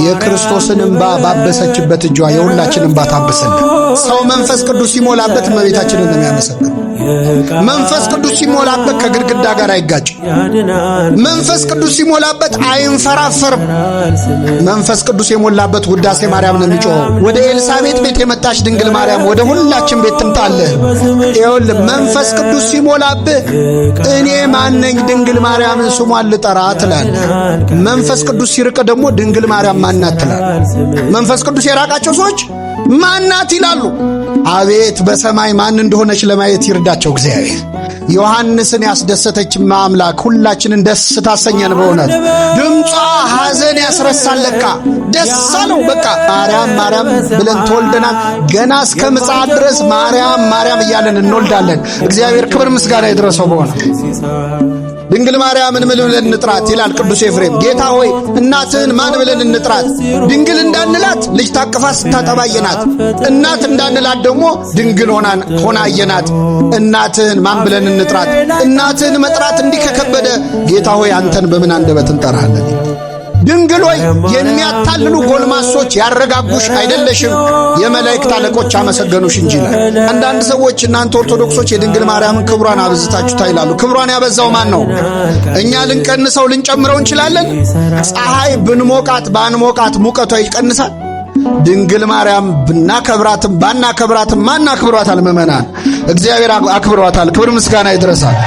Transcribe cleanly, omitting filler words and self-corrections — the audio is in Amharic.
የክርስቶስን እንባ ባበሰችበት እጇ የሁላችንን እንባ ታብሰልን። ሰው መንፈስ ቅዱስ ሲሞላበት እመቤታችንን ነው የሚያመሰግነው። መንፈስ ቅዱስ ሲሞላበት ከግድግዳ ጋር አይጋጭ። መንፈስ ቅዱስ ሲሞላበት አይንፈራፈርም። መንፈስ ቅዱስ የሞላበት ውዳሴ ማርያም ነው የሚጮኸው። ወደ ኤልሳቤጥ ቤት የመጣች ድንግል ማርያም ወደ ሁላችን ቤት ትምጣለህ። ይኸውልህ መንፈስ ቅዱስ ሲሞላብህ እኔ ማነኝ ድንግል ማርያምን ስሟን ልጠራ ትላለህ። መንፈስ ቅዱስ ሲርቅ ደግሞ ድንግል ማርያም ማናት ትላለህ። መንፈስ ቅዱስ የራቃቸው ሰዎች ማናት ይላሉ። አቤት በሰማይ ማን እንደሆነች ለማየት ይርዳቸው እግዚአብሔር። ዮሐንስን ያስደሰተች አምላክ ሁላችንን ደስ ታሰኘን። በእውነት ድምጿ ሐዘን ያስረሳለካ ደስ አለው። በቃ ማርያም ማርያም ብለን ተወልደናል። ገና እስከ ምጽአት ድረስ ማርያም ማርያም እያለን እንወልዳለን። እግዚአብሔር ክብር ምስጋና ይድረሰው። በእውነት ድንግል ማርያምን ምን ብለን እንጥራት ይላል ቅዱስ ኤፍሬም። ጌታ ሆይ እናትህን ማን ብለን እንጥራት? ድንግል እንዳንላት ልጅ ታቅፋ ስታጠባ አየናት። እናት እንዳንላት ደግሞ ድንግል ሆና አየናት። እናትህን ማን ብለን እንጥራት? እናትህን መጥራት እንዲህ ከከበደ ጌታ ሆይ አንተን በምን አንደበት እንጠራለን? ድንግል ሆይ የሚያታልሉ ጎልማሶች ያረጋጉሽ አይደለሽም፣ የመላእክት አለቆች አመሰገኑሽ እንጂ ይላል። አንዳንድ ሰዎች እናንተ ኦርቶዶክሶች የድንግል ማርያምን ክብሯን አብዝታችሁታ ይላሉ። ክብሯን ያበዛው ማን ነው? እኛ ልንቀንሰው ልንጨምረው እንችላለን? ፀሐይ ብንሞቃት ባንሞቃት ሙቀቷ ይቀንሳል? ድንግል ማርያም ብናከብራትም ባናከብራትም ማን አክብሯታል? ምእመናን እግዚአብሔር አክብሯታል። ክብር ምስጋና ይድረሳል።